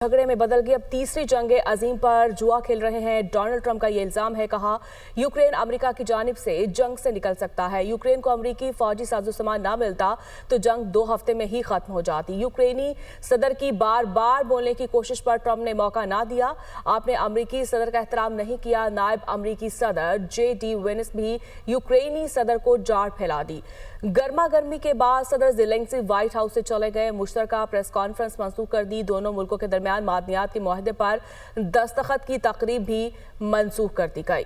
झगड़े में बदल गई अब तीसरी जंग अजीम पर जुआ खेल रहे हैं डोनाल्ड ट्रंप का ये इल्जाम है। कहा यूक्रेन अमेरिका की जानिब से जंग से निकल सकता है। यूक्रेन को अमेरिकी फौजी साजोसामान ना मिलता तो जंग 2 हफ्ते में ही खत्म हो जाती। यूक्रेनी सदर की बार बार बोलने की कोशिश पर ट्रंप ने मौका ना दिया। आपने अमेरिकी सदर का एहतराम नहीं किया। नायब अमेरिकी सदर JD वेनिस भी यूक्रेनी सदर को जाड़ फैला दी। गर्मा गर्मी के बाद सदर ज़ेलेंस्की व्हाइट हाउस से चले गए। मुश्तरका प्रेस कॉन्फ्रेंस मनसूख कर दी। दोनों मुल्कों के दरमियान मादनियात के मुआहदे पर दस्तखत की तकरीब भी मनसूख कर दी गई।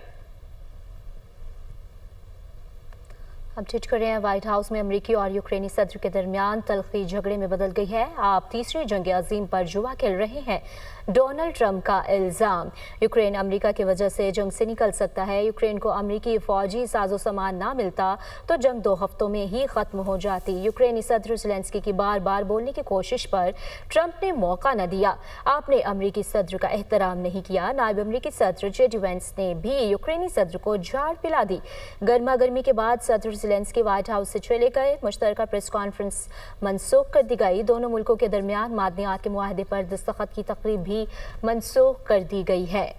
अपडेट कर रहे हैं, व्हाइट हाउस में अमेरिकी और यूक्रेनी सदर के दरमियान तल्खी झगड़े में बदल गई है। आप तीसरी जंग अजीम पर जुआ खेल रहे हैं। डोनाल्ड ट्रंप का इल्जाम, यूक्रेन अमेरिका की वजह से जंग से निकल सकता है। यूक्रेन को अमेरिकी फौजी साजो सामान ना मिलता तो जंग 2 हफ्तों में ही खत्म हो जाती। यूक्रेनी सदर ज़ेलेंस्की की बार बार बोलने की कोशिश पर ट्रंप ने मौका न दिया। आपने अमेरिकी सदर का एहतराम नहीं किया। नायब अमेरिकी सदर JD वेंस ने भी यूक्रेनी सदर को झाड़ पिला दी। गर्मा गर्मी के बाद सदर ज़ेलेंस्की व्हाइट हाउस से चले गए। मुश्तरका प्रेस कॉन्फ्रेंस मनसूख कर दी गई। दोनों मुल्कों के दरमियान मादनियात के मुआहदे पर दस्तखत की तकरीब भी मनसूख कर दी गई है।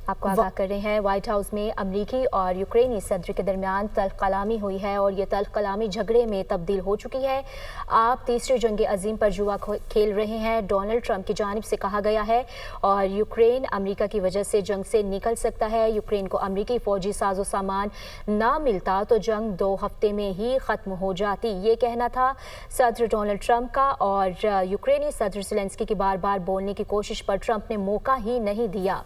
आपको आगाह कर रहे हैं, व्हाइट हाउस में अमेरिकी और यूक्रेनी सदर के दरमियान तल्ख कलामी हुई है और ये तल्ख कलामी झगड़े में तब्दील हो चुकी है। आप तीसरी जंग अजीम पर जुआ खेल रहे हैं, डोनाल्ड ट्रंप की जानिब से कहा गया है। और यूक्रेन अमेरिका की वजह से जंग से निकल सकता है। यूक्रेन को अमेरिकी फौजी साजो सामान ना मिलता तो जंग 2 हफ्ते में ही खत्म हो जाती। ये कहना था सदर डोनाल्ड ट्रंप का। और यूक्रेनी सदर ज़ेलेंस्की की बार बार बोलने की कोशिश पर ट्रंप ने मौका ही नहीं दिया।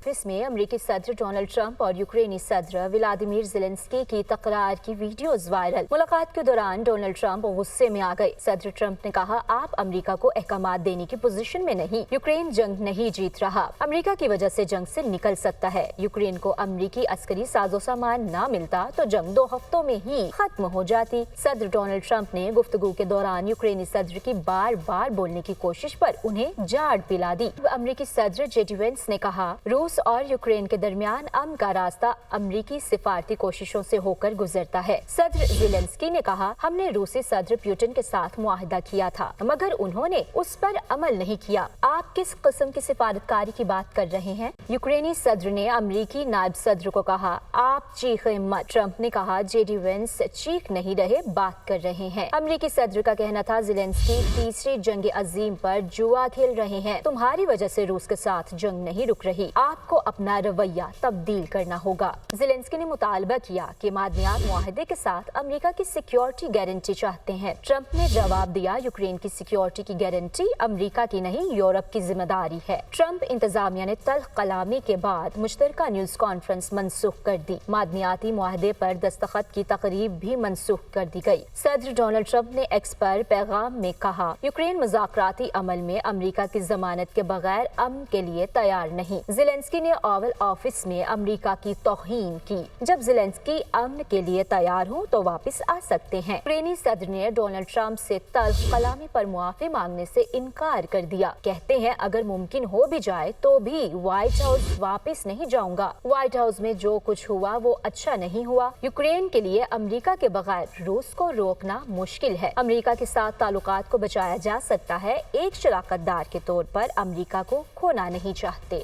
इसमें अमेरिकी सदर डोनाल्ड ट्रंप और यूक्रेनी सदर व्लादिमीर ज़ेलेंस्की की तकरार की वीडियोज वायरल। मुलाकात के दौरान डोनाल्ड ट्रंप गुस्से में आ गए। सदर ट्रंप ने कहा, आप अमेरिका को अहकामात देने की पोजीशन में नहीं। यूक्रेन जंग नहीं जीत रहा। अमेरिका की वजह से जंग से निकल सकता है। यूक्रेन को अमेरिकी अस्करी साजो सामान ना मिलता तो जंग 2 हफ्तों में ही खत्म हो जाती। सदर डोनाल्ड ट्रंप ने गुफ्तगू के दौरान यूक्रेनी सदर की बार बार बोलने की कोशिश पर उन्हें झाड़ पिला दी। अमेरिकी सदर JD वेंस ने कहा, रूस और यूक्रेन के दरमियान अमन का रास्ता अमेरिकी सिफारती कोशिशों से होकर गुजरता है। सदर ज़ेलेंस्की ने कहा, हमने रूसी सदर पुतिन के साथ मुआहदा किया था मगर उन्होंने उस पर अमल नहीं किया। आप किस किस्म की सिफारतकारी की बात कर रहे हैं? यूक्रेनी सदर ने अमेरिकी नायब सदर को कहा, आप चीखें मत। ट्रंप ने कहा, JD वेंस चीख नहीं रहे, बात कर रहे हैं। अमेरिकी सदर का कहना था, ज़ेलेंस्की तीसरी जंग अजीम पर जुआ खेल रहे हैं। तुम्हारी वजह से रूस के साथ जंग नहीं रुक रही। आपको अपना रवैया तब्दील करना होगा। ज़ेलेंस्की ने मुतालबा किया कि मादनियात मुआहदे के साथ अमेरिका की सिक्योरिटी गारंटी चाहते हैं। ट्रंप ने जवाब दिया, यूक्रेन की सिक्योरिटी की गारंटी अमेरिका की नहीं, यूरोप की जिम्मेदारी है। ट्रंप इंतजामिया ने तल्ख कलामी के बाद मुश्तरका न्यूज कॉन्फ्रेंस मनसूख कर दी। मादनियाती मुआहदे पर दस्तखत की तकरीब भी मनसूख कर दी गई। सदर डोनाल्ड ट्रंप ने एक्स पर पैगाम में कहा, यूक्रेन मुज़ाकराती अमल में अमेरिका की जमानत के बगैर अमन के लिए तैयार नहीं। ज़ेलेंस्की ने ओवल ऑफिस में अमेरिका की तौहीन की। जब ज़ेलेंस्की अमन के लिए तैयार हो तो वापस आ सकते हैं। यूक्रेनी सदर ने डोनाल्ड ट्रंप से तल्ख कलामी पर मुआफी मांगने से इनकार कर दिया। कहते हैं, अगर मुमकिन हो भी जाए तो भी व्हाइट हाउस वापस नहीं जाऊंगा। व्हाइट हाउस में जो कुछ हुआ वो अच्छा नहीं हुआ। यूक्रेन के लिए अमेरिका के बगैर रूस को रोकना मुश्किल है। अमेरिका के साथ ताल्लुकात को बचाया जा सकता है। एक शराकतदार के तौर पर अमेरिका को खोना नहीं चाहते।